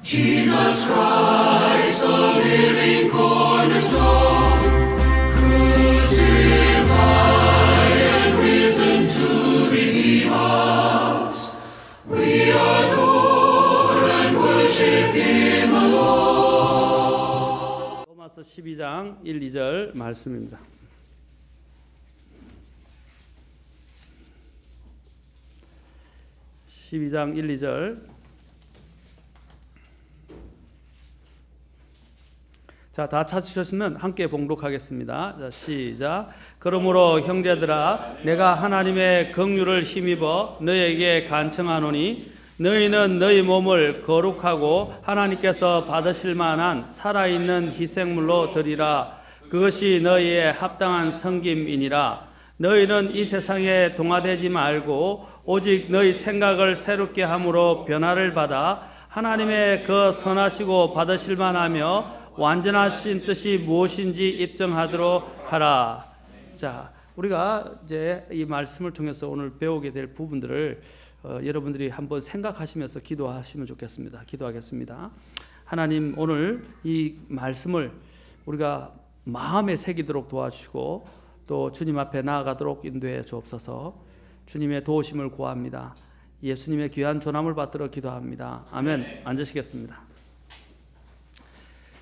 Jesus Christ, the living cornerstone, crucified and risen to redeem us. We adore and worship Him alone. 로마서 12장 1, 2절 말씀입니다. (12장) 1, 2절. 자, 다 찾으셨으면 함께 봉독하겠습니다. 자, 시작. 그러므로 형제들아, 내가 하나님의 긍휼을 힘입어 너희에게 간청하노니 너희는 너희 몸을 거룩하고 하나님께서 받으실 만한 살아있는 희생물로 드리라. 그것이 너희의 합당한 섬김이니라. 너희는 이 세상에 동화되지 말고 오직 너희 생각을 새롭게 함으로 변화를 받아 하나님의 그 선하시고 받으실 만하며 완전하신 뜻이 무엇인지 입증하도록 하라. 자, 우리가 이제 이 말씀을 통해서 오늘 배우게 될 부분들을 여러분들이 한번 생각하시면서 기도하시면 좋겠습니다. 기도하겠습니다. 하나님, 오늘 이 말씀을 우리가 마음에 새기도록 도와주시고 또 주님 앞에 나아가도록 인도해 주옵소서. 주님의 도우심을 구합니다. 예수님의 귀한 전함을 받들어 기도합니다. 아멘. 앉으시겠습니다.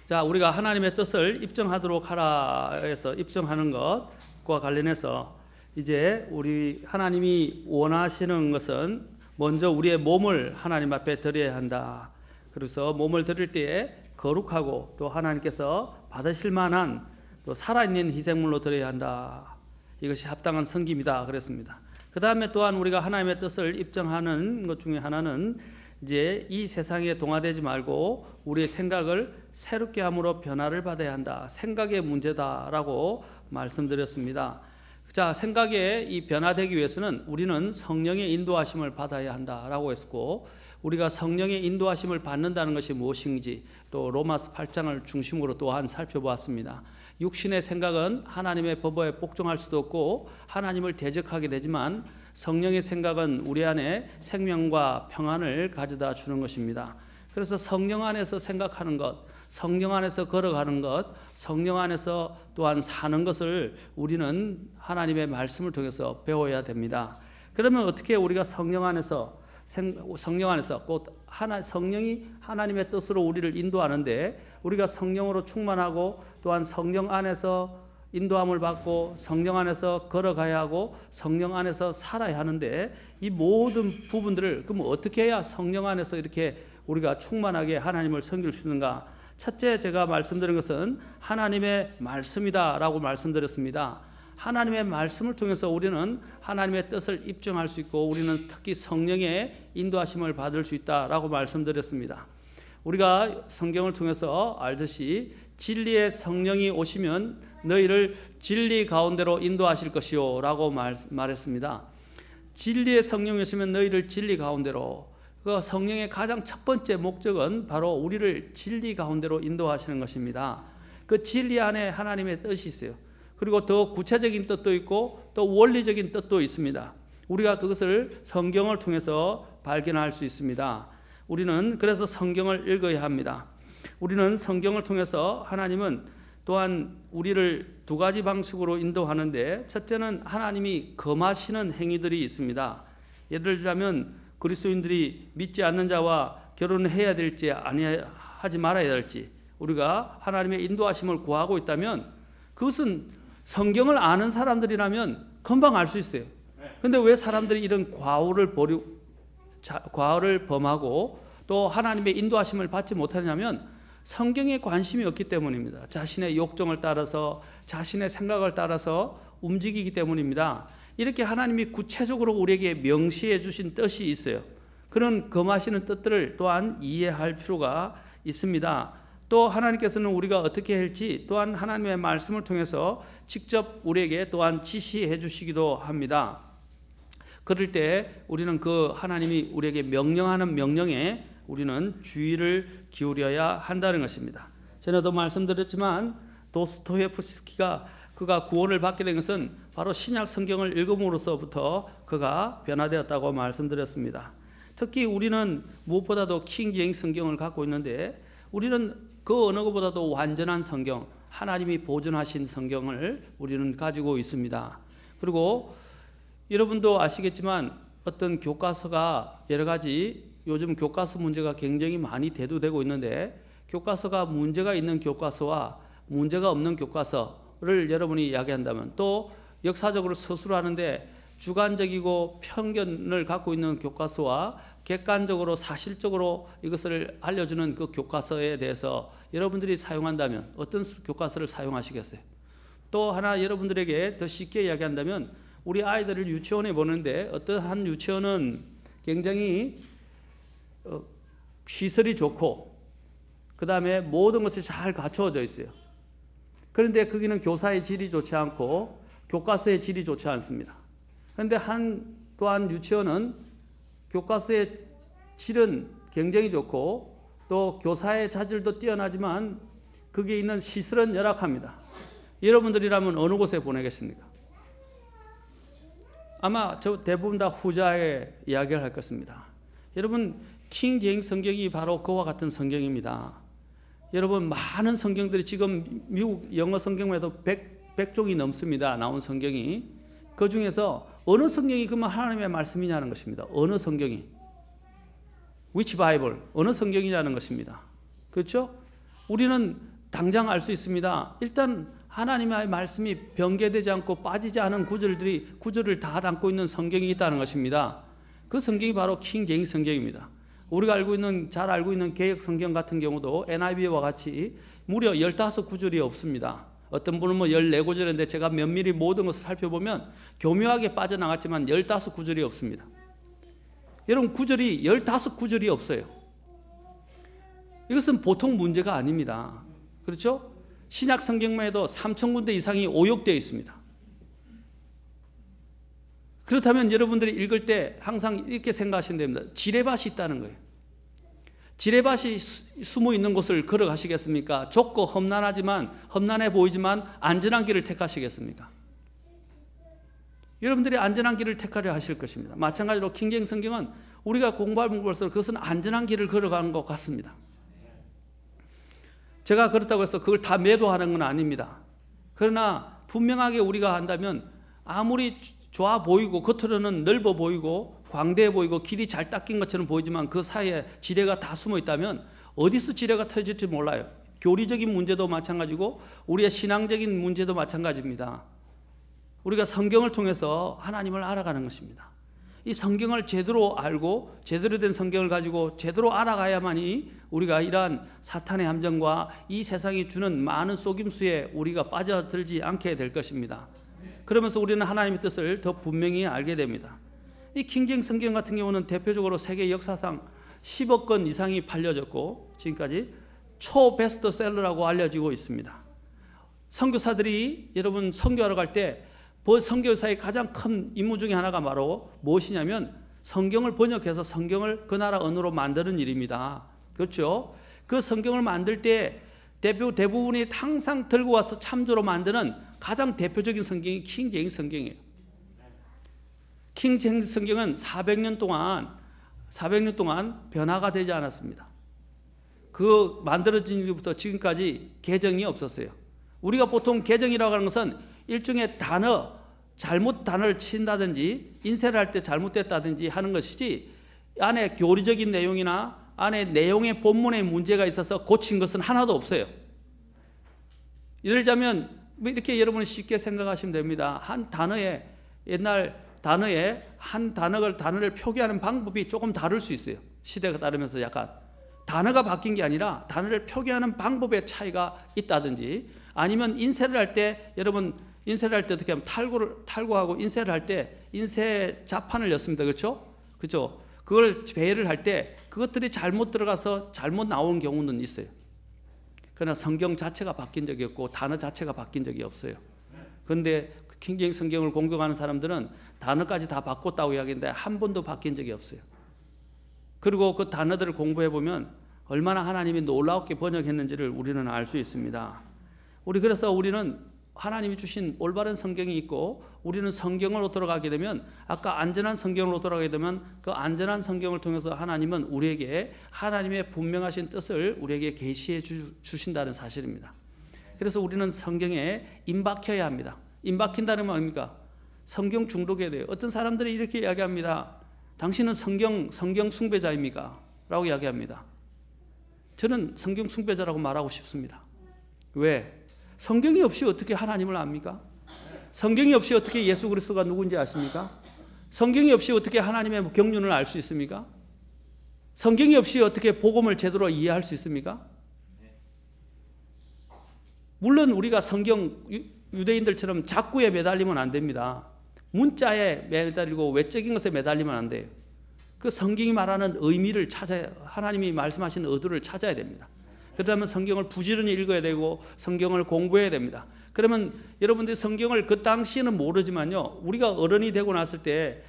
자, 우리가 하나님의 뜻을 입증하도록 하라 해서 입증하는 것과 관련해서 이제 우리 하나님이 원하시는 것은 먼저 우리의 몸을 하나님 앞에 드려야 한다. 그래서 몸을 드릴 때에 거룩하고 또 하나님께서 받으실 만한 또 살아있는 희생물로 드려야 한다. 이것이 합당한 섬김이다 그랬습니다. 그 다음에 또한 우리가 하나님의 뜻을 입증하는 것 중에 하나는 이제 이 세상에 동화되지 말고 우리의 생각을 새롭게 함으로 변화를 받아야 한다. 생각의 문제다라고 말씀드렸습니다. 자, 생각에 이 변화되기 위해서는 우리는 성령의 인도하심을 받아야 한다라고 했고, 우리가 성령의 인도하심을 받는다는 것이 무엇인지 또 로마서 8장을 중심으로 또한 살펴보았습니다. 육신의 생각은 하나님의 법에 복종할 수도 없고 하나님을 대적하게 되지만 성령의 생각은 우리 안에 생명과 평안을 가져다 주는 것입니다. 그래서 성령 안에서 생각하는 것, 성령 안에서 걸어가는 것, 성령 안에서 또한 사는 것을 우리는 하나님의 말씀을 통해서 배워야 됩니다. 그러면 어떻게 우리가 성령 안에서 곧 성령이 하나님의 뜻으로 우리를 인도하는데, 우리가 성령으로 충만하고 또한 성령 안에서 인도함을 받고 성령 안에서 걸어가야 하고 성령 안에서 살아야 하는데, 이 모든 부분들을 그럼 어떻게 해야 성령 안에서 이렇게 우리가 충만하게 하나님을 섬길 수 있는가? 첫째, 제가 말씀드린 것은 하나님의 말씀이다라고 말씀드렸습니다. 하나님의 말씀을 통해서 우리는 하나님의 뜻을 입증할 수 있고 우리는 특히 성령의 인도하심을 받을 수 있다라고 말씀드렸습니다. 우리가 성경을 통해서 알듯이 진리의 성령이 오시면 너희를 진리 가운데로 인도하실 것이요 라고 말했습니다. 진리의 성령이 오시면 너희를 진리 가운데로, 그 성령의 가장 첫 번째 목적은 바로 우리를 진리 가운데로 인도하시는 것입니다. 그 진리 안에 하나님의 뜻이 있어요. 그리고 더 구체적인 뜻도 있고 또 원리적인 뜻도 있습니다. 우리가 그것을 성경을 통해서 발견할 수 있습니다. 우리는 그래서 성경을 읽어야 합니다. 우리는 성경을 통해서 하나님은 또한 우리를 두 가지 방식으로 인도하는데, 첫째는 하나님이 금하시는 행위들이 있습니다. 예를 들자면 그리스도인들이 믿지 않는 자와 결혼을 해야 될지 하지 말아야 될지 우리가 하나님의 인도하심을 구하고 있다면 그것은 성경을 아는 사람들이라면 금방 알 수 있어요. 그런데 왜 사람들이 이런 과오를 범하고 또 하나님의 인도하심을 받지 못하냐면 성경에 관심이 없기 때문입니다. 자신의 욕정을 따라서 자신의 생각을 따라서 움직이기 때문입니다. 이렇게 하나님이 구체적으로 우리에게 명시해 주신 뜻이 있어요. 그런 금하시는 뜻들을 또한 이해할 필요가 있습니다. 또 하나님께서는 우리가 어떻게 할지 또한 하나님의 말씀을 통해서 직접 우리에게 또한 지시해 주시기도 합니다. 그럴 때 우리는 그 하나님이 우리에게 명령하는 명령에 우리는 주의를 기울여야 한다는 것입니다. 전에도 말씀드렸지만 도스토옙스키가 그가 구원을 받게 된 것은 바로 신약 성경을 읽음으로서부터 그가 변화되었다고 말씀드렸습니다. 특히 우리는 무엇보다도 킹 제임스 성경을 갖고 있는데 우리는 그 어느 것보다도 완전한 성경, 하나님이 보존하신 성경을 우리는 가지고 있습니다. 그리고 여러분도 아시겠지만 어떤 교과서가 여러 가지 요즘 교과서 문제가 굉장히 많이 대두되고 있는데 교과서가 문제가 있는 교과서와 문제가 없는 교과서를 여러분이 이야기한다면 또 역사적으로 서술하는데 주관적이고 편견을 갖고 있는 교과서와 객관적으로 사실적으로 이것을 알려주는 그 교과서에 대해서 여러분들이 사용한다면 어떤 교과서를 사용하시겠어요? 또 하나 여러분들에게 더 쉽게 이야기한다면 우리 아이들을 유치원에 보는데 어떤 한 유치원은 굉장히 시설이 좋고 그 다음에 모든 것이 잘 갖추어져 있어요. 그런데 거기는 교사의 질이 좋지 않고 교과서의 질이 좋지 않습니다. 그런데 또한 유치원은 교과서의 질은 굉장히 좋고 또 교사의 자질도 뛰어나지만 거기에 있는 시설은 열악합니다. 여러분들이라면 어느 곳에 보내겠습니까? 아마 저 대부분 다 후자의 이야기를 할 것입니다. 여러분 킹 제임스 성경이 바로 그와 같은 성경입니다. 여러분 많은 성경들이 지금 미국 영어 성경만 해도 100종이 넘습니다. 나온 성경이. 그 중에서 어느 성경이 그러면 하나님의 말씀이냐는 것입니다. 어느 성경이. Which Bible? 어느 성경이냐는 것입니다. 그렇죠? 우리는 당장 알 수 있습니다. 일단 하나님의 말씀이 변개되지 않고 빠지지 않은 구절을 다 담고 있는 성경이 있다는 것입니다. 그 성경이 바로 킹 제임스 성경입니다. 우리가 잘 알고 있는 개역 성경 같은 경우도 NIV와 같이 무려 15구절이 없습니다. 어떤 분은 14구절인데 제가 면밀히 모든 것을 살펴보면 교묘하게 빠져나갔지만 15구절이 없습니다. 여러분 15구절이 없어요. 이것은 보통 문제가 아닙니다. 그렇죠? 신약 성경만 해도 3,000군데 이상이 오역되어 있습니다. 그렇다면 여러분들이 읽을 때 항상 이렇게 생각하시면 됩니다. 지뢰밭이 있다는 거예요. 지뢰밭이 숨어 있는 곳을 걸어가시겠습니까? 좁고 험난해 보이지만 안전한 길을 택하시겠습니까? 여러분들이 안전한 길을 택하려 하실 것입니다. 마찬가지로 킹제임스 성경은 우리가 공부하면 볼수록 그것은 안전한 길을 걸어가는 것 같습니다. 제가 그렇다고 해서 그걸 다 매도하는 건 아닙니다. 그러나 분명하게 우리가 한다면 아무리 좋아 보이고 겉으로는 넓어 보이고 광대해 보이고 길이 잘 닦인 것처럼 보이지만 그 사이에 지뢰가 다 숨어 있다면 어디서 지뢰가 터질지 몰라요. 교리적인 문제도 마찬가지고 우리의 신앙적인 문제도 마찬가지입니다. 우리가 성경을 통해서 하나님을 알아가는 것입니다. 이 성경을 제대로 알고 제대로 된 성경을 가지고 제대로 알아가야만이 우리가 이러한 사탄의 함정과 이 세상이 주는 많은 속임수에 우리가 빠져들지 않게 될 것입니다. 그러면서 우리는 하나님의 뜻을 더 분명히 알게 됩니다. 이 킹제임스 성경 같은 경우는 대표적으로 세계 역사상 10억 권 이상이 팔려졌고 지금까지 초베스트셀러라고 알려지고 있습니다. 선교사들이 여러분 선교하러 갈 때 선교사의 가장 큰 임무 중에 하나가 바로 무엇이냐면 성경을 번역해서 성경을 그 나라 언어로 만드는 일입니다. 그렇죠? 그 성경을 만들 때 대부분이 항상 들고 와서 참조로 만드는 가장 대표적인 성경이 킹제임스 성경이에요. 킹제임스 성경은 400년 동안 변화가 되지 않았습니다. 그 만들어진 일부터 지금까지 개정이 없었어요. 우리가 보통 개정이라고 하는 것은 일종의 잘못 단어를 친다든지 인쇄를 할 때 잘못됐다든지 하는 것이지 안에 교리적인 내용이나 안에 내용의 본문에 문제가 있어서 고친 것은 하나도 없어요. 예를 들자면 이렇게 여러분이 쉽게 생각하시면 됩니다. 옛날 단어에 단어를 표기하는 방법이 조금 다를 수 있어요. 시대가 따르면서 약간 단어가 바뀐 게 아니라 단어를 표기하는 방법의 차이가 있다든지 아니면 인쇄를 할 때 어떻게 하면 탈고하고 인쇄를 할 때 인쇄 자판을 였습니다. 그렇죠? 그렇죠? 그걸 배열을 할 때 그것들이 잘못 들어가서 잘못 나오는 경우는 있어요. 그러나 성경 자체가 바뀐 적이 없고 단어 자체가 바뀐 적이 없어요. 그런데 킹제임스 성경을 공격하는 사람들은 단어까지 다 바꿨다고 이야기하는데 한 번도 바뀐 적이 없어요. 그리고 그 단어들을 공부해 보면 얼마나 하나님이 놀랍게 번역했는지를 우리는 알 수 있습니다. 그래서 우리는 하나님이 주신 올바른 성경이 있고 우리는 성경으로 돌아가게 되면 아까 안전한 성경으로 돌아가게 되면 그 안전한 성경을 통해서 하나님은 우리에게 하나님의 분명하신 뜻을 우리에게 계시해 주신다는 사실입니다. 그래서 우리는 성경에 임박혀야 합니다. 임박힌다는 건 뭡니까? 성경 중독에 대해 어떤 사람들이 이렇게 이야기합니다. 당신은 성경 숭배자입니까? 라고 이야기합니다. 저는 성경 숭배자라고 말하고 싶습니다. 왜? 성경이 없이 어떻게 하나님을 압니까? 성경이 없이 어떻게 예수 그리스도가 누군지 아십니까? 성경이 없이 어떻게 하나님의 경륜을 알 수 있습니까? 성경이 없이 어떻게 복음을 제대로 이해할 수 있습니까? 물론 우리가 성경 유대인들처럼 작구에 매달리면 안 됩니다. 문자에 매달리고 외적인 것에 매달리면 안 돼요. 그 성경이 말하는 의미를 찾아야, 하나님이 말씀하시는 의도를 찾아야 됩니다. 그러면 성경을 부지런히 읽어야 되고 성경을 공부해야 됩니다. 그러면 여러분들이 성경을 그 당시에는 모르지만요, 우리가 어른이 되고 났을 때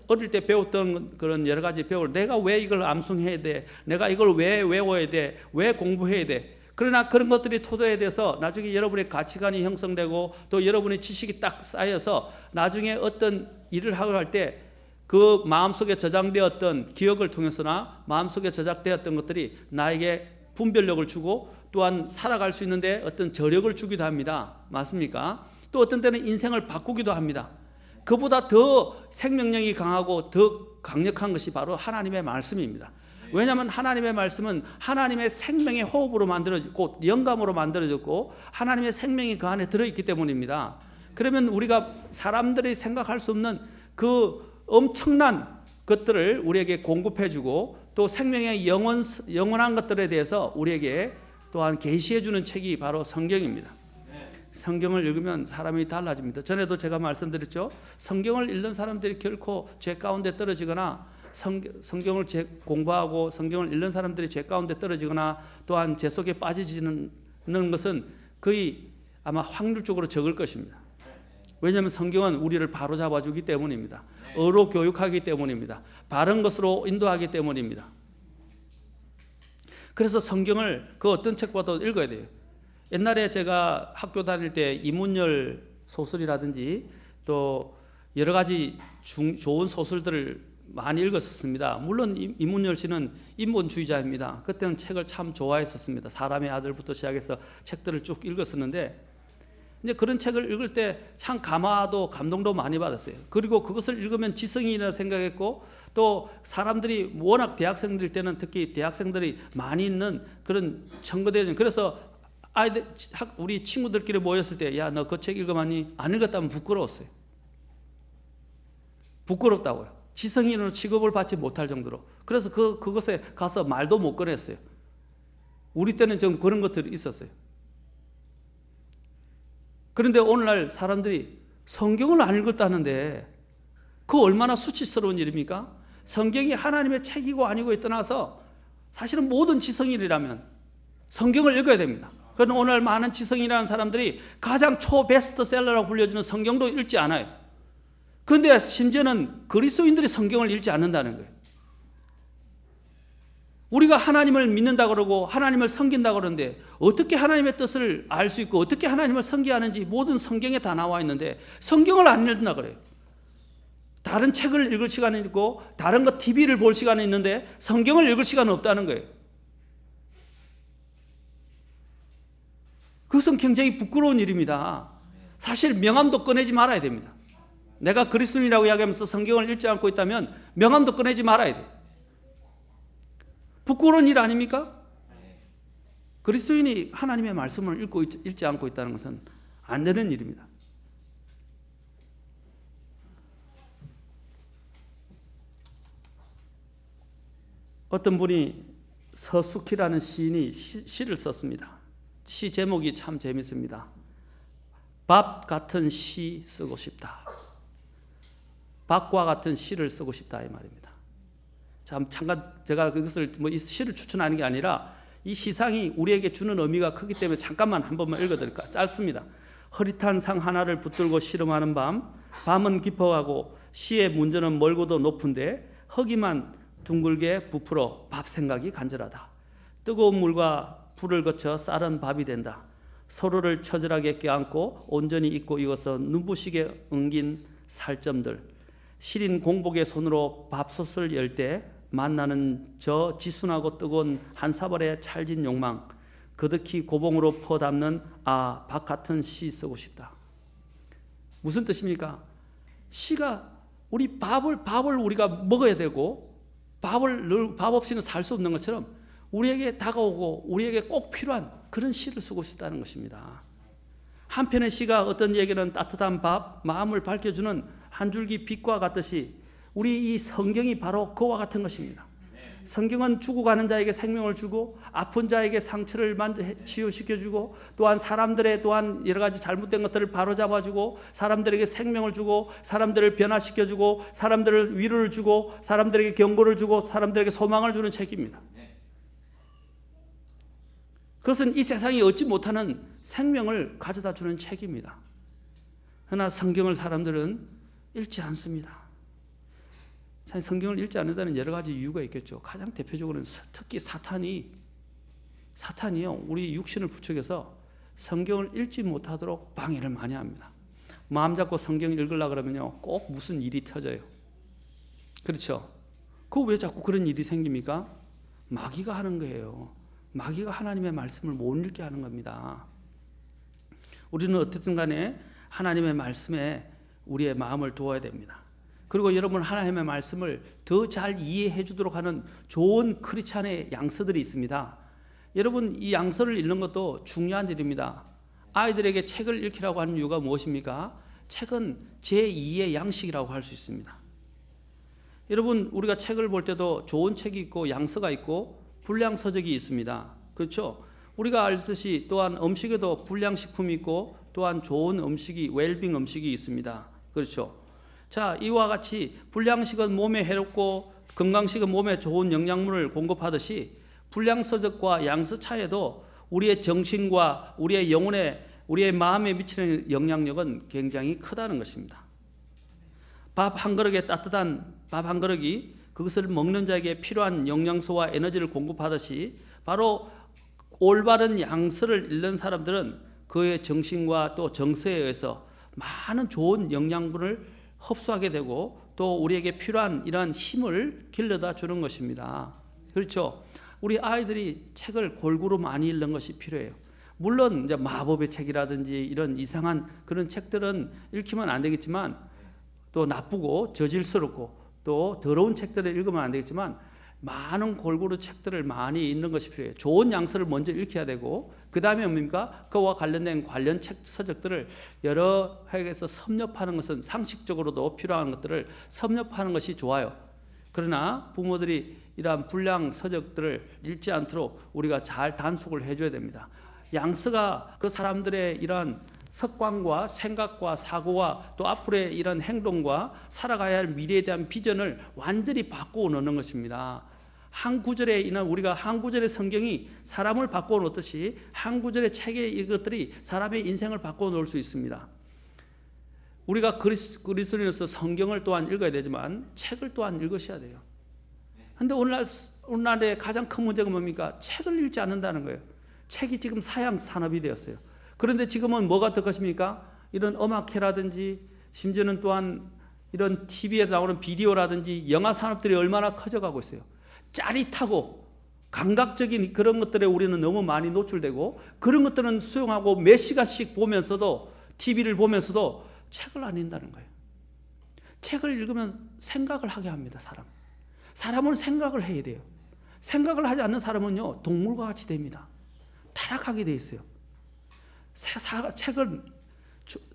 어릴 때 배웠던 그런 여러 가지 내가 왜 이걸 암송해야 돼? 내가 이걸 왜 외워야 돼? 왜 공부해야 돼? 그러나 그런 것들이 토대에 대해서 나중에 여러분의 가치관이 형성되고 또 여러분의 지식이 딱 쌓여서 나중에 어떤 일을 하고 할 때 그 마음속에 저장되었던 기억을 통해서나 마음속에 저장되었던 것들이 나에게 분별력을 주고 또한 살아갈 수 있는데 어떤 저력을 주기도 합니다. 맞습니까? 또 어떤 때는 인생을 바꾸기도 합니다. 그보다 더 생명력이 강하고 더 강력한 것이 바로 하나님의 말씀입니다. 왜냐하면 하나님의 말씀은 하나님의 생명의 호흡으로 만들어졌고 영감으로 만들어졌고 하나님의 생명이 그 안에 들어있기 때문입니다. 그러면 우리가 사람들이 생각할 수 없는 그 엄청난 것들을 우리에게 공급해주고 또 생명의 영원한 것들에 대해서 우리에게 또한 계시해주는 책이 바로 성경입니다. 성경을 읽으면 사람이 달라집니다. 전에도 제가 말씀드렸죠. 성경을 읽는 사람들이 결코 죄 가운데 떨어지거나 성경을 공부하고 성경을 읽는 사람들이 죄 가운데 떨어지거나 또한 죄 속에 빠지지는 것은 거의 아마 확률적으로 적을 것입니다. 왜냐하면 성경은 우리를 바로 잡아주기 때문입니다. 의로 교육하기 때문입니다. 바른 것으로 인도하기 때문입니다. 그래서 성경을 그 어떤 책보다도 읽어야 돼요. 옛날에 제가 학교 다닐 때 이문열 소설이라든지 또 여러 가지 좋은 소설들을 많이 읽었었습니다. 물론 이문열 씨는 인본주의자입니다. 그때는 책을 참 좋아했었습니다. 사람의 아들부터 시작해서 책들을 쭉 읽었었는데 이제 그런 책을 읽을 때 참 감동도 많이 받았어요. 그리고 그것을 읽으면 지성이라 생각했고 또 사람들이 워낙 대학생들 때는 특히 대학생들이 많이 있는 그런 청거대 그래서 우리 친구들끼리 모였을 때 야, 너 그 책 읽어봤니? 안 읽었다면 부끄러웠어요. 부끄럽다고요. 지성인으로 취급을 받지 못할 정도로. 그래서 그것에 가서 말도 못 꺼냈어요. 우리 때는 좀 그런 것들이 있었어요. 그런데 오늘날 사람들이 성경을 안 읽었다는데 그 얼마나 수치스러운 일입니까? 성경이 하나님의 책이고 아니고에 떠나서 사실은 모든 지성인이라면 성경을 읽어야 됩니다. 그런데 오늘 많은 지성인이라는 사람들이 가장 초베스트셀러라고 불려지는 성경도 읽지 않아요. 그런데 심지어는 그리스도인들이 성경을 읽지 않는다는 거예요. 우리가 하나님을 믿는다 그러고 하나님을 섬긴다 그러는데 어떻게 하나님의 뜻을 알 수 있고 어떻게 하나님을 섬기하는지 모든 성경에 다 나와 있는데 성경을 안 읽는다 그래요. 다른 책을 읽을 시간이 있고 다른 거 TV를 볼 시간이 있는데 성경을 읽을 시간은 없다는 거예요. 그것은 굉장히 부끄러운 일입니다. 사실 명함도 꺼내지 말아야 됩니다. 내가 그리스도인이라고 이야기하면서 성경을 읽지 않고 있다면 명함도 꺼내지 말아야 돼요. 부끄러운 일 아닙니까? 그리스도인이 하나님의 말씀을 읽지 않고 있다는 것은 안 되는 일입니다. 어떤 분이 서숙희라는 시인이 시를 썼습니다. 시 제목이 참 재밌습니다. 밥 같은 시 쓰고 싶다. 밥과 같은 시를 쓰고 싶다 이 말입니다. 잠깐 제가 그것을 이 시를 추천하는 게 아니라 이 시상이 우리에게 주는 의미가 크기 때문에 잠깐만 한 번만 읽어드릴까? 짧습니다. 흐릿한 상 하나를 붙들고 씨름하는 밤은 깊어가고 시의 문제는 멀고도 높은데 허기만 둥글게 부풀어 밥 생각이 간절하다. 뜨거운 물과 불을 거쳐 쌀은 밥이 된다. 서로를 처절하게 껴안고 온전히 잊고 익어서 눈부시게 엉긴 살점들, 시린 공복의 손으로 밥솥을 열 때 만나는 저 지순하고 뜨거운 한 사발의 찰진 욕망, 그득히 고봉으로 퍼담는 밥 같은 시 쓰고 싶다. 무슨 뜻입니까? 시가 우리 밥을 우리가 먹어야 되고 밥 없이는 살 수 없는 것처럼 우리에게 다가오고 우리에게 꼭 필요한 그런 시를 쓰고 싶다는 것입니다. 한편의 시가 어떤 얘기는 따뜻한 밥, 마음을 밝혀주는 한 줄기 빛과 같듯이 우리 이 성경이 바로 그와 같은 것입니다. 성경은 죽어가는 자에게 생명을 주고 아픈 자에게 상처를 치유시켜주고 또한 사람들의 또한 여러 가지 잘못된 것들을 바로잡아주고 사람들에게 생명을 주고 사람들을 변화시켜주고 사람들을 위로를 주고 사람들에게 경고를 주고 사람들에게 소망을 주는 책입니다. 그것은 이 세상이 얻지 못하는 생명을 가져다 주는 책입니다. 그러나 성경을 사람들은 읽지 않습니다. 사실 성경을 읽지 않는다는 여러 가지 이유가 있겠죠. 가장 대표적으로는 특히 사탄이요 우리 육신을 부추겨서 성경을 읽지 못하도록 방해를 많이 합니다. 마음 잡고 성경을 읽으려고 그러면요 꼭 무슨 일이 터져요. 그렇죠? 그 왜 자꾸 그런 일이 생깁니까? 마귀가 하는 거예요. 마귀가 하나님의 말씀을 못 읽게 하는 겁니다. 우리는 어쨌든 간에 하나님의 말씀에 우리의 마음을 두어야 됩니다. 그리고 여러분 하나님의 말씀을 더 잘 이해해 주도록 하는 좋은 크리스찬의 양서들이 있습니다. 여러분 이 양서를 읽는 것도 중요한 일입니다. 아이들에게 책을 읽히라고 하는 이유가 무엇입니까? 책은 제2의 양식이라고 할 수 있습니다. 여러분 우리가 책을 볼 때도 좋은 책이 있고 양서가 있고 불량서적이 있습니다. 그렇죠? 우리가 알듯이 또한 음식에도 불량식품이 있고 또한 좋은 음식이 웰빙 음식이 있습니다. 그렇죠? 자, 이와 같이 불량식은 몸에 해롭고 건강식은 몸에 좋은 영양분을 공급하듯이 불량서적과 양서차에도 우리의 정신과 우리의 영혼에 우리의 마음에 미치는 영향력은 굉장히 크다는 것입니다. 밥 한 그릇에 따뜻한 밥 한 그릇이 그것을 먹는 자에게 필요한 영양소와 에너지를 공급하듯이 바로 올바른 양서를 읽는 사람들은 그의 정신과 또 정서에 의해서 많은 좋은 영양분을 흡수하게 되고 또 우리에게 필요한 이러한 힘을 길러다 주는 것입니다. 그렇죠? 우리 아이들이 책을 골고루 많이 읽는 것이 필요해요. 물론 이제 마법의 책이라든지 이런 이상한 그런 책들은 읽히면 안 되겠지만 또 나쁘고 저질스럽고 또 더러운 책들을 읽으면 안 되겠지만 많은 골고루 책들을 많이 읽는 것이 필요해요. 좋은 양서를 먼저 읽혀야 되고 그 다음에 뭡니까? 그와 관련된 관련 책 서적들을 여러 학에서 섭렵하는 것은 상식적으로도 필요한 것들을 섭렵하는 것이 좋아요. 그러나 부모들이 이러한 불량 서적들을 읽지 않도록 우리가 잘 단속을 해줘야 됩니다. 양서가 그 사람들의 이러한 습관과 생각과 사고와 또 앞으로의 이런 행동과 살아가야 할 미래에 대한 비전을 완전히 바꾸어 놓는 것입니다. 한 구절에 이는 우리가 한 구절의 성경이 사람을 바꾸어 놓듯이 한 구절의 책의 이것들이 사람의 인생을 바꾸어 놓을 수 있습니다. 우리가 그리스도인으로서 성경을 또한 읽어야 되지만 책을 또한 읽으셔야 돼요. 그런데 오늘날의 가장 큰 문제가 뭡니까? 책을 읽지 않는다는 거예요. 책이 지금 사양 산업이 되었어요. 그런데 지금은 뭐가 될 것입니까? 이런 음악회라든지 심지어는 또한 이런 TV에 나오는 비디오라든지 영화 산업들이 얼마나 커져가고 있어요. 짜릿하고 감각적인 그런 것들에 우리는 너무 많이 노출되고 그런 것들은 수용하고 몇 시간씩 보면서도 TV를 보면서도 책을 안 읽는다는 거예요. 책을 읽으면 생각을 하게 합니다. 사람은 생각을 해야 돼요. 생각을 하지 않는 사람은요 동물과 같이 됩니다. 타락하게 돼 있어요. 책은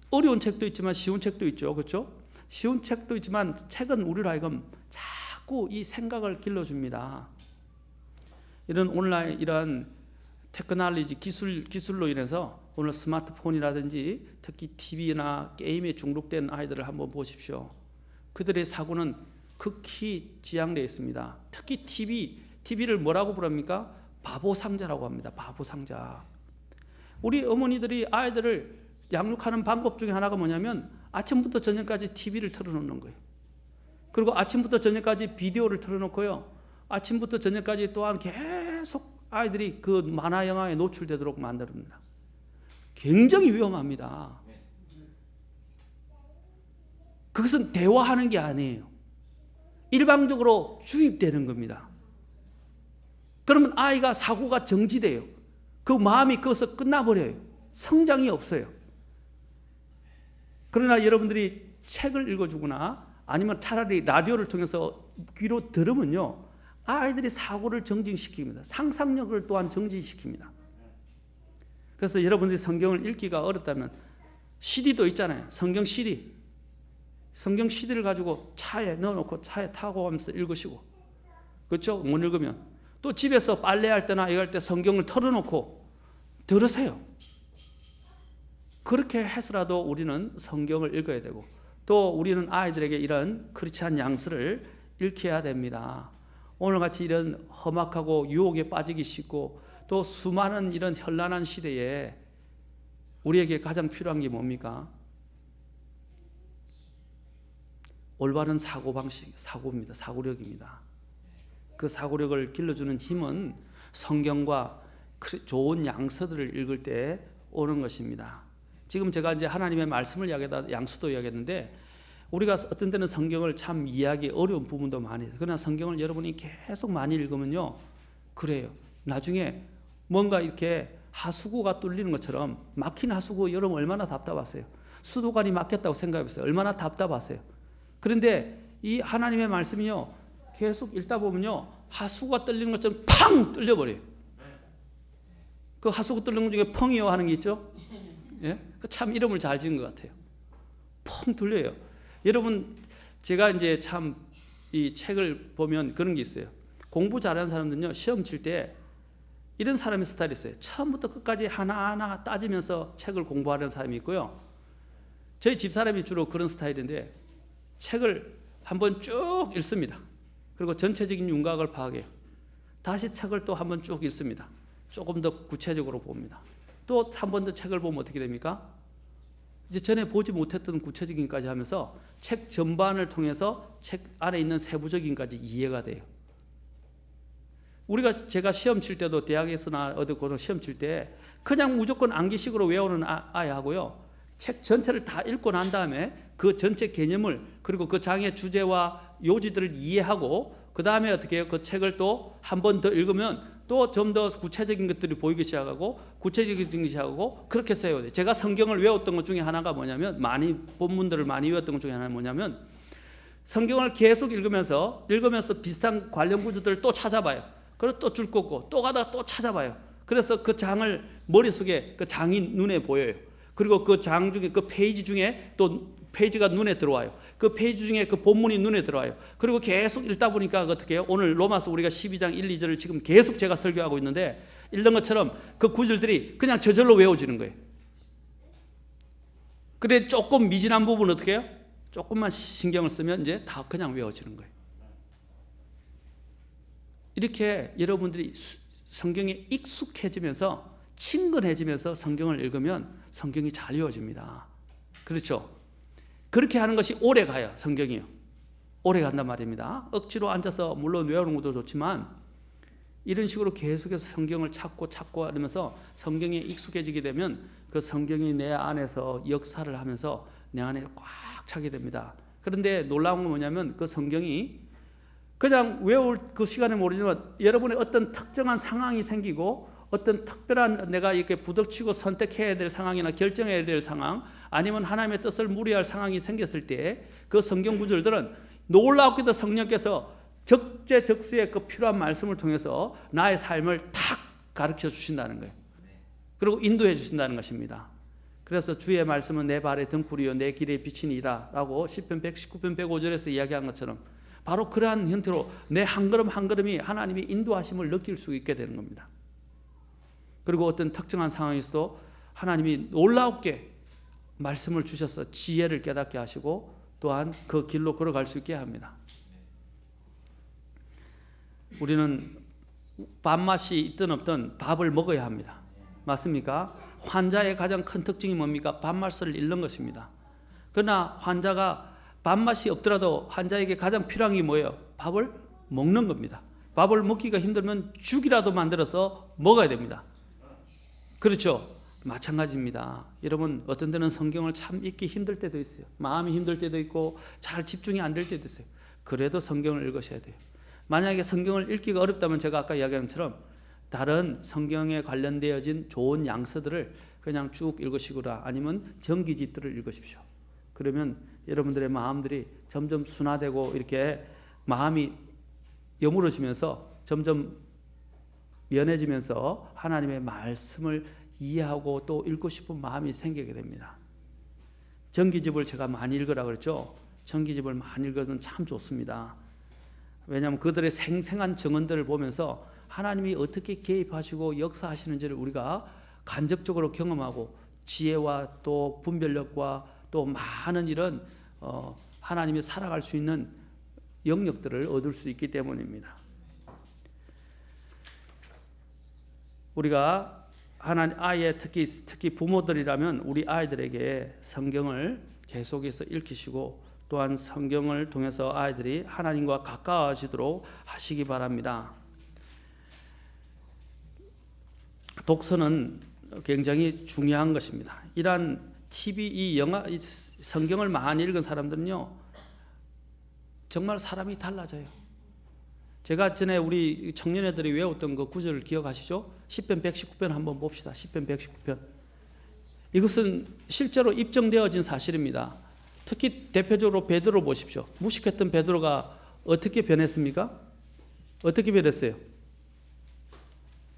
어려운 책도 있지만 쉬운 책도 있죠. 그렇죠? 쉬운 책도 있지만 책은 우리로 하여금 자꾸 이 생각을 길러줍니다. 이런 온라인 이런 테크놀로지 기술로 인해서 오늘 스마트폰이라든지 특히 TV나 게임에 중독된 아이들을 한번 보십시오. 그들의 사고는 극히 지향되어 있습니다. 특히 TV를 뭐라고 부릅니까? 바보 상자라고 합니다. 바보 상자. 우리 어머니들이 아이들을 양육하는 방법 중에 하나가 뭐냐면 아침부터 저녁까지 TV를 틀어놓는 거예요. 그리고 아침부터 저녁까지 비디오를 틀어놓고요. 아침부터 저녁까지 또한 계속 아이들이 그 만화 영화에 노출되도록 만듭니다. 굉장히 위험합니다. 그것은 대화하는 게 아니에요. 일방적으로 주입되는 겁니다. 그러면 아이가 사고가 정지돼요. 그 마음이 거기서 끝나버려요. 성장이 없어요. 그러나 여러분들이 책을 읽어주거나 아니면 차라리 라디오를 통해서 귀로 들으면요, 아이들이 사고를 정진시킵니다. 상상력을 또한 정진시킵니다. 그래서 여러분들이 성경을 읽기가 어렵다면 CD도 있잖아요. 성경 CD. 성경 CD를 가지고 차에 넣어놓고 차에 타고 가면서 읽으시고, 그렇죠? 못 읽으면 또 집에서 빨래할 때나 이거 할 때 성경을 털어놓고 들으세요. 그렇게 해서라도 우리는 성경을 읽어야 되고, 또 우리는 아이들에게 이런 크리스찬 양식을 읽혀야 됩니다. 오늘같이 이런 험악하고 유혹에 빠지기 쉽고 또 수많은 이런 현란한 시대에 우리에게 가장 필요한 게 뭡니까? 올바른 사고방식, 사고입니다. 사고력입니다. 그 사고력을 길러주는 힘은 성경과 좋은 양서들을 읽을 때 오는 것입니다. 지금 제가 이제 하나님의 말씀을 이야기하다 양수도 이야기했는데, 우리가 어떤 때는 성경을 참 이해하기 어려운 부분도 많이 있어요. 그러나 성경을 여러분이 계속 많이 읽으면요, 그래요. 나중에 뭔가 이렇게 하수구가 뚫리는 것처럼, 막힌 하수구 여러분 얼마나 답답하세요? 수도관이 막혔다고 생각해보세요. 얼마나 답답하세요? 그런데 이 하나님의 말씀이요, 계속 읽다 보면요, 하수구가 뚫리는 것처럼 팡 뚫려버려요. 그 하수구 뚫리는 것 중에 펑이요 하는 게 있죠? 예? 참 이름을 잘 지은 것 같아요. 펑 뚫려요. 여러분, 제가 이제 참 이 책을 보면 그런 게 있어요. 공부 잘하는 사람들은요, 시험 칠 때 이런 사람의 스타일이 있어요. 처음부터 끝까지 하나하나 따지면서 책을 공부하는 사람이 있고요. 저희 집사람이 주로 그런 스타일인데, 책을 한번 쭉 읽습니다. 그리고 전체적인 윤곽을 파악해요. 다시 책을 또 한번 쭉 읽습니다. 조금 더 구체적으로 봅니다. 또 한 번 더 책을 보면 어떻게 됩니까? 이제 전에 보지 못했던 구체적인까지 하면서 책 전반을 통해서 책 안에 있는 세부적인까지 이해가 돼요. 제가 시험 칠 때도 대학에서나 어디 고등 시험 칠 때 그냥 무조건 암기식으로 외우는 아이하고요, 책 전체를 다 읽고 난 다음에 그 전체 개념을, 그리고 그 장의 주제와 요지들을 이해하고 그 다음에 어떻게 해요? 그 책을 또 한 번 더 읽으면 또 좀 더 구체적인 것들이 보이기 시작하고 구체적인 것이 시작하고, 그렇게 써야 돼요. 제가 성경을 외웠던 것 중에 하나가 뭐냐면, 본문들을 많이 외웠던 것 중에 하나는 뭐냐면, 성경을 계속 읽으면서 비슷한 관련 구조들을 또 찾아봐요. 그리고 또 줄 긋고 또 가다가 또 찾아봐요. 그래서 그 장을 머릿속에, 그 장이 눈에 보여요. 그리고 그 장 중에, 그 페이지 중에 또 페이지가 눈에 들어와요. 그 페이지 중에 그 본문이 눈에 들어와요. 그리고 계속 읽다 보니까 어떻게 해요? 오늘 로마서 우리가 12장 1, 2절을 지금 계속 제가 설교하고 있는데, 읽는 것처럼 그 구절들이 그냥 저절로 외워지는 거예요. 그래 조금 미진한 부분은 어떻게 해요? 조금만 신경을 쓰면 이제 다 그냥 외워지는 거예요. 이렇게 여러분들이 성경에 익숙해지면서, 친근해지면서 성경을 읽으면 성경이 잘 외워집니다. 그렇죠? 그렇게 하는 것이 오래 가요. 성경이요, 오래 간단 말입니다. 억지로 앉아서 물론 외우는 것도 좋지만, 이런 식으로 계속해서 성경을 찾고 하면서 성경에 익숙해지게 되면 그 성경이 내 안에서 역사를 하면서 내 안에 꽉 차게 됩니다. 그런데 놀라운 건 뭐냐면, 그 성경이 그냥 외울 그 시간에 모르지만 여러분의 어떤 특정한 상황이 생기고, 어떤 특별한 내가 이렇게 부닥치고 선택해야 될 상황이나 결정해야 될 상황, 아니면 하나님의 뜻을 무리할 상황이 생겼을 때 그 성경 구절들은 놀랍게도 성령께서 적재적소에 그 필요한 말씀을 통해서 나의 삶을 탁 가르쳐 주신다는 거예요. 그리고 인도해 주신다는 것입니다. 그래서 주의 말씀은 내 발의 등불이요 내 길의 빛이니이다 라고 시편 119편 105절에서 이야기한 것처럼, 바로 그러한 형태로 내 한 걸음 한 걸음이 하나님의 인도하심을 느낄 수 있게 되는 겁니다. 그리고 어떤 특정한 상황에서도 하나님이 놀랍게 말씀을 주셔서 지혜를 깨닫게 하시고 또한 그 길로 걸어갈 수 있게 합니다. 우리는 밥맛이 있든 없든 밥을 먹어야 합니다. 맞습니까? 환자의 가장 큰 특징이 뭡니까? 밥맛을 잃는 것입니다. 그러나 환자가 밥맛이 없더라도 환자에게 가장 필요한 게 뭐예요? 밥을 먹는 겁니다. 밥을 먹기가 힘들면 죽이라도 만들어서 먹어야 됩니다. 그렇죠? 마찬가지입니다. 여러분 어떤 때는 성경을 참 읽기 힘들 때도 있어요. 마음이 힘들 때도 있고 잘 집중이 안 될 때도 있어요. 그래도 성경을 읽으셔야 돼요. 만약에 성경을 읽기가 어렵다면 제가 아까 이야기한 것처럼 다른 성경에 관련되어진 좋은 양서들을 그냥 쭉 읽으시거나 아니면 정기집들을 읽으십시오. 그러면 여러분들의 마음들이 점점 순화되고 이렇게 마음이 여물어지면서 점점 연해지면서 하나님의 말씀을 이해하고 또 읽고 싶은 마음이 생기게 됩니다. 정기집을 제가 많이 읽으라 그랬죠. 정기집을 많이 읽으면 참 좋습니다. 왜냐하면 그들의 생생한 증언들을 보면서 하나님이 어떻게 개입하시고 역사하시는지를 우리가 간접적으로 경험하고 지혜와 또 분별력과 또 많은 이런 하나님이 살아갈 수 있는 영역들을 얻을 수 있기 때문입니다. 우리가 하나님 아이의 특히 부모들이라면 우리 아이들에게 성경을 계속해서 읽히시고 또한 성경을 통해서 아이들이 하나님과 가까워지도록 하시기 바랍니다. 독서는 굉장히 중요한 것입니다. 이러한 TV, 영화, 성경을 많이 읽은 사람들은요 정말 사람이 달라져요. 제가 전에 우리 청년애들이 외웠던 그 구절을 기억하시죠? 10편 119편 한번 봅시다. 10편 119편. 이것은 실제로 입증되어진 사실입니다. 특히 대표적으로 베드로 보십시오. 무식했던 베드로가 어떻게 변했습니까? 어떻게 변했어요?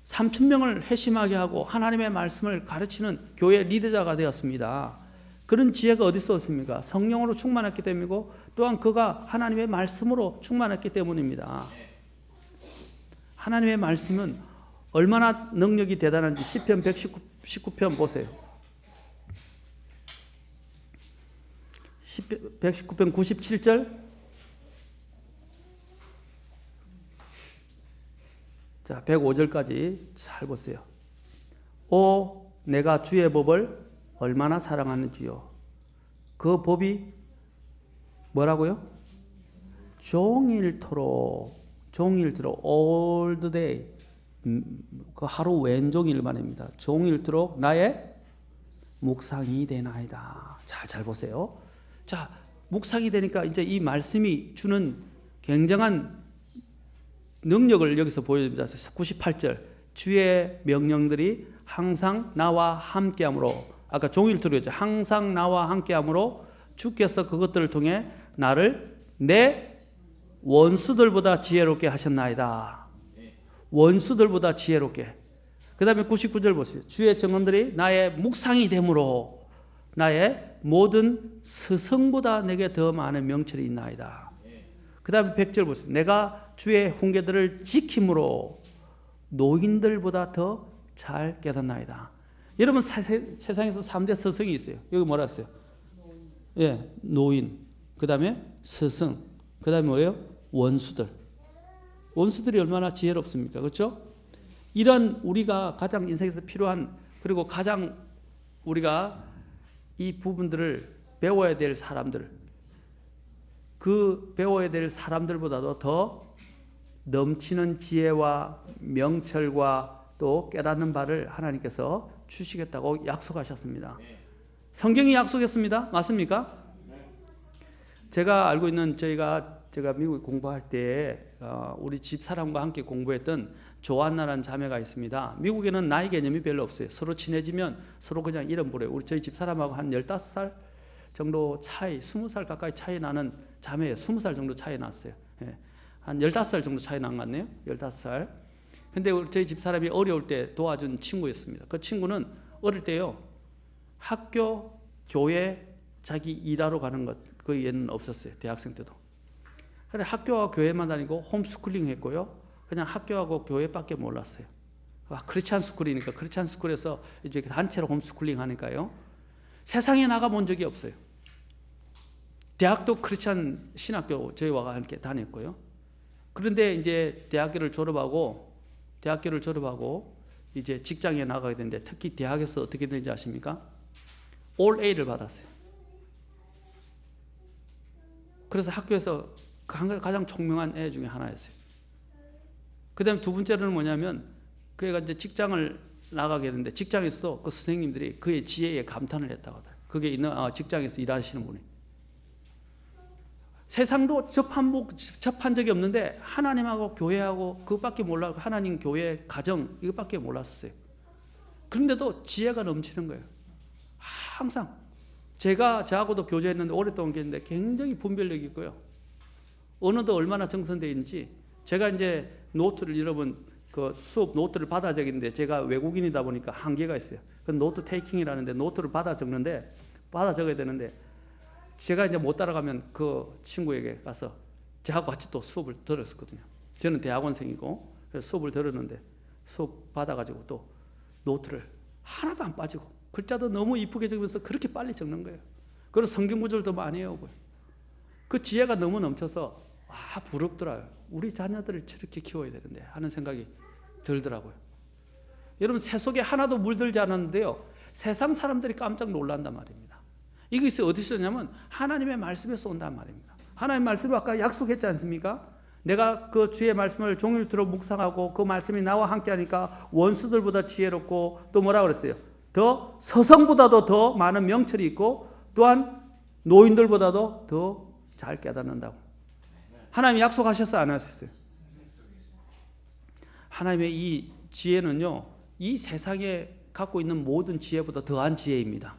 3,000명을 회심하게 하고 하나님의 말씀을 가르치는 교회 리더자가 되었습니다. 그런 지혜가 어디 있었습니까? 성령으로 충만했기 때문이고 또한 그가 하나님의 말씀으로 충만했기 때문입니다. 하나님의 말씀은 얼마나 능력이 대단한지 10편 119편 보세요. 119편 97절. 자, 105절까지 잘 보세요. 오, 내가 주의 법을 얼마나 사랑하는지요. 그 법이 뭐라고요? 종일토록 all the day. 그 하루 왼종일 말입니다. 종일토록 나의 묵상이 되나이다. 잘 보세요. 자, 묵상이 되니까 이제 이 말씀이 주는 굉장한 능력을 여기서 보여줍니다. 98절. 주의 명령들이 항상 나와 함께함으로, 아까 종일토록이었죠. 항상 나와 함께함으로 주께서 그것들을 통해 나를 내 원수들보다 지혜롭게 하셨나이다. 원수들보다 지혜롭게. 그 다음에 99절 보세요. 주의 증언들이 나의 묵상이 되므로 나의 모든 스승보다 내게 더 많은 명철이 있나이다. 그 다음에 100절 보세요. 내가 주의 훈계들을 지킴으로 노인들보다 더 잘 깨닫나이다. 여러분 세상에서 3대 스승이 있어요. 여기 뭐라 했어요? 예, 노인. 그 다음에 스승. 그 다음에 뭐예요? 원수들. 원수들이 얼마나 지혜롭습니까? 그렇죠? 이런 우리가 가장 인생에서 필요한, 그리고 가장 우리가 이 부분들을 배워야 될 사람들, 그 배워야 될 사람들보다도 더 넘치는 지혜와 명철과 또 깨닫는 바를 하나님께서 주시겠다고 약속하셨습니다. 성경이 약속했습니다. 맞습니까? 제가 알고 있는 제가 미국에 공부할 때 우리 집 사람과 함께 공부했던 조안나라는 자매가 있습니다. 미국에는 나이 개념이 별로 없어요. 서로 친해지면 서로 그냥 이름 부려요. 저희 집 사람하고 한 15살 정도 차이, 20살 가까이 차이 나는 자매예요. 20살 정도 차이 났어요. 예. 한 15살 정도 차이 난 것 같네요. 15살. 근데 저희 집 사람이 어려울 때 도와준 친구였습니다. 그 친구는 어릴 때요, 학교, 교회, 자기 일하러 가는 것, 그 얘는 없었어요. 대학생 때도. 그래 학교와 교회만 다니고 홈스쿨링 했고요. 그냥 학교하고 교회밖에 몰랐어요. 크리스찬 스쿨이니까 크리스찬 스쿨에서 이제 단체로 홈스쿨링 하니까요. 세상에 나가본 적이 없어요. 대학도 크리스찬 신학교 저희와 함께 다녔고요. 그런데 이제 대학교를 졸업하고 이제 직장에 나가게 되는데, 특히 대학에서 어떻게 되는지 아십니까? All A를 받았어요. 그래서 학교에서 가장 총명한 애 중에 하나였어요. 그 다음에 두 번째로는 뭐냐면, 그 애가 이제 직장을 나가게 되는데 직장에서도 그 선생님들이 그의 지혜에 감탄을 했다고 하더라고요. 그게 있는 직장에서 일하시는 분이. 세상도 접한 적이 없는데 하나님하고 교회하고 그것밖에 몰라고 하나님 교회 가정 이것밖에 몰랐어요. 그런데도 지혜가 넘치는 거예요. 항상 저하고도 교제했는데 오랫동안 계셨는데 굉장히 분별력이 있고요. 언어도 얼마나 정선되어 있는지 제가 이제 노트를 여러분 그 수업 노트를 받아 적는데 제가 외국인이다 보니까 한계가 있어요. 그 노트 테이킹이라는데 노트를 받아 적어야 되는데 제가 이제 못 따라가면 그 친구에게 가서 저하고 같이 또 수업을 들었었거든요. 저는 대학원생이고 그래서 수업을 들었는데 수업 받아가지고 또 노트를 하나도 안 빠지고 글자도 너무 이쁘게 적으면서 그렇게 빨리 적는 거예요. 그래서 성경 구절도 많이 외우고요. 그 지혜가 너무 넘쳐서 부럽더라고요. 우리 자녀들을 저렇게 키워야 되는데 하는 생각이 들더라고요. 여러분 새 속에 하나도 물들지 않았는데요. 세상 사람들이 깜짝 놀란단 말입니다. 이것이 어디서 오냐면 하나님의 말씀에서 온단 말입니다. 하나님의 말씀을 아까 약속했지 않습니까? 내가 그 주의 말씀을 종일 들어 묵상하고 그 말씀이 나와 함께하니까 원수들보다 지혜롭고 또 뭐라 그랬어요? 더 서성보다도 더 많은 명철이 있고 또한 노인들보다도 더 잘 깨닫는다고. 하나님이 약속하셨어요? 안 하셨어요? 하나님의 이 지혜는요, 이 세상에 갖고 있는 모든 지혜보다 더한 지혜입니다.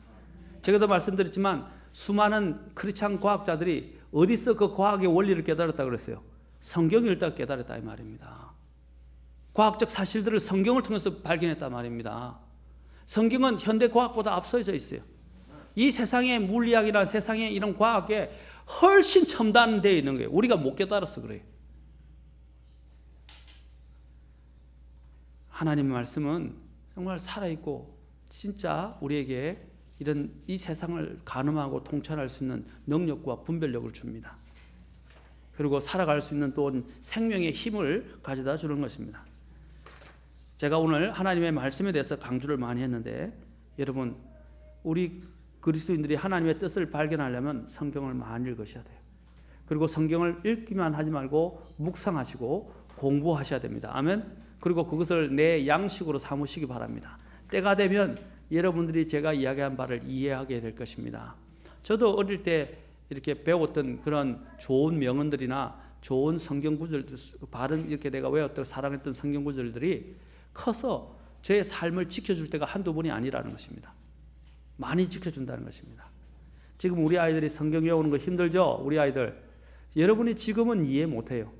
제가도 말씀드렸지만 수많은 크리스찬 과학자들이 어디서 그 과학의 원리를 깨달았다고 그랬어요? 성경을 읽다가 깨달았다 이 말입니다. 과학적 사실들을 성경을 통해서 발견했단 말입니다. 성경은 현대 과학보다 앞서져 있어요. 이 세상의 물리학이나 세상의 이런 과학에 훨씬 첨단되어 있는 거예요. 우리가 못 깨달아서 그래요. 하나님의 말씀은 정말 살아있고 진짜 우리에게 이런 이 세상을 가늠하고 통찰할 수 있는 능력과 분별력을 줍니다. 그리고 살아갈 수 있는 또 생명의 힘을 가져다 주는 것입니다. 제가 오늘 하나님의 말씀에 대해서 강조를 많이 했는데 여러분 우리 그리스도인들이 하나님의 뜻을 발견하려면 성경을 많이 읽으셔야 돼요. 그리고 성경을 읽기만 하지 말고 묵상하시고 공부하셔야 됩니다. 아멘. 그리고 그것을 내 양식으로 삼으시기 바랍니다. 때가 되면 여러분들이 제가 이야기한 바를 이해하게 될 것입니다. 저도 어릴 때 이렇게 배웠던 그런 좋은 명언들이나 좋은 성경 구절들, 바른 이렇게 내가 외웠던 사랑했던 성경 구절들이 커서 제 삶을 지켜줄 때가 한두 번이 아니라는 것입니다. 많이 지켜준다는 것입니다. 지금 우리 아이들이 성경 외우는 거 힘들죠? 우리 아이들. 여러분이 지금은 이해 못해요.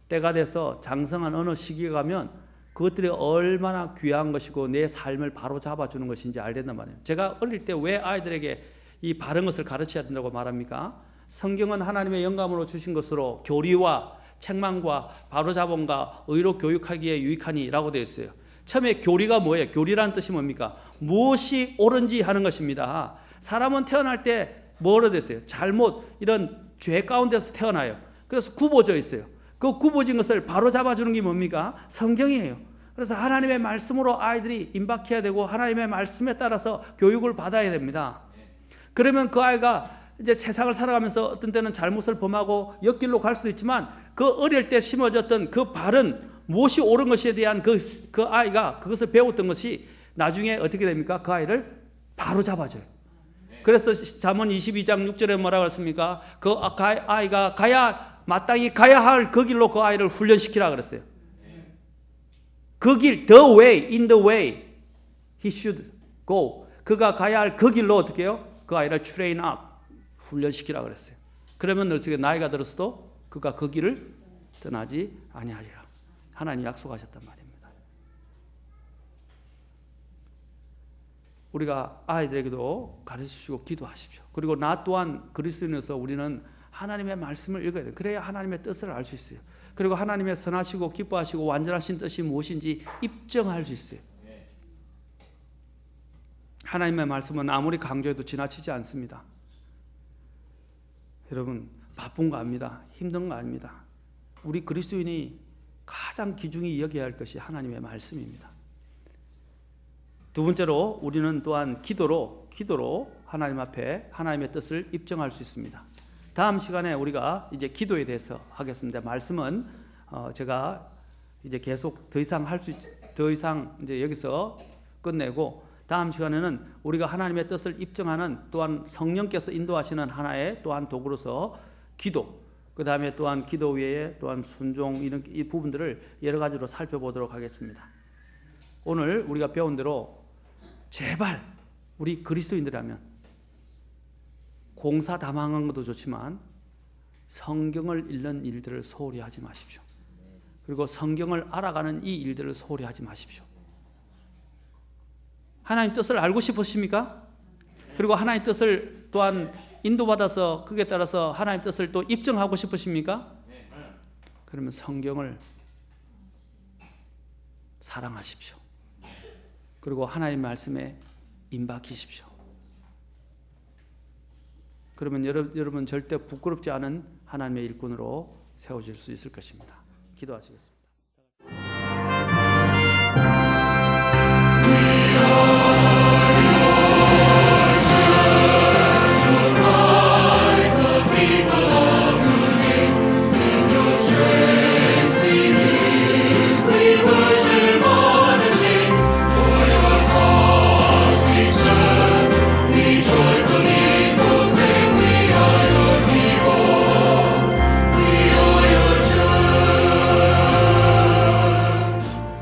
때가 돼서 장성한 어느 시기에 가면 그것들이 얼마나 귀한 것이고 내 삶을 바로 잡아주는 것인지 알겠단 말이에요. 제가 어릴 때 왜 아이들에게 이 바른 것을 가르쳐야 된다고 말합니까? 성경은 하나님의 영감으로 주신 것으로 교리와 책망과 바로잡음과 의로 교육하기에 유익하니라고 되어 있어요. 처음에 교리가 뭐예요? 교리라는 뜻이 뭡니까? 무엇이 옳은지 하는 것입니다. 사람은 태어날 때 뭐로 됐어요? 잘못 이런 죄 가운데서 태어나요. 그래서 굽어져 있어요. 그 굽어진 것을 바로 잡아주는 게 뭡니까? 성경이에요. 그래서 하나님의 말씀으로 아이들이 임박해야 되고 하나님의 말씀에 따라서 교육을 받아야 됩니다. 그러면 그 아이가 이제 세상을 살아가면서 어떤 때는 잘못을 범하고 옆길로 갈 수도 있지만 그 어릴 때 심어졌던 그 바른 무엇이 옳은 것에 대한 그 아이가 그것을 배웠던 것이 나중에 어떻게 됩니까? 그 아이를 바로 잡아줘요. 그래서 잠언 22장 6절에 뭐라고 했습니까? 그 아이가 마땅히 가야 할 그 길로 그 아이를 훈련시키라 그랬어요. 그 길, the way, in the way he should go. 그가 가야 할 그 길로 어떻게 해요? 그 아이를 train up, 훈련시키라 그랬어요. 그러면 어떻게 나이가 들어서도 그가 그 길을 떠나지 아니하리라. 하나님 약속하셨단 말입니다. 우리가 아이들에게도 가르치시고 기도하십시오. 그리고 나 또한 그리스도인으로서 우리는 하나님의 말씀을 읽어야 돼요. 그래야 하나님의 뜻을 알 수 있어요. 그리고 하나님의 선하시고 기뻐하시고 완전하신 뜻이 무엇인지 입증할 수 있어요. 하나님의 말씀은 아무리 강조해도 지나치지 않습니다. 여러분 바쁜 거 아닙니다. 힘든 거 아닙니다. 우리 그리스도인이 가장 귀중히 여겨야 할 것이 하나님의 말씀입니다. 두 번째로 우리는 또한 기도로 하나님 앞에 하나님의 뜻을 입증할 수 있습니다. 다음 시간에 우리가 이제 기도에 대해서 하겠습니다. 말씀은 제가 이제 계속 더 이상 이제 여기서 끝내고 다음 시간에는 우리가 하나님의 뜻을 입증하는 또한 성령께서 인도하시는 하나의 또한 도구로서 기도, 그 다음에 또한 기도 외에 또한 순종 이런 이 부분들을 여러 가지로 살펴보도록 하겠습니다. 오늘 우리가 배운 대로 제발 우리 그리스도인들이라면 공사다망한 것도 좋지만 성경을 읽는 일들을 소홀히 하지 마십시오. 그리고 성경을 알아가는 이 일들을 소홀히 하지 마십시오. 하나님 뜻을 알고 싶으십니까? 그리고 하나님 뜻을 또한 인도받아서 그에 따라서 하나님 뜻을 또 입증하고 싶으십니까? 그러면 성경을 사랑하십시오. 그리고 하나님 말씀에 임박히십시오. 그러면 여러분 절대 부끄럽지 않은 하나님의 일꾼으로 세워질 수 있을 것입니다. 기도하시겠습니다.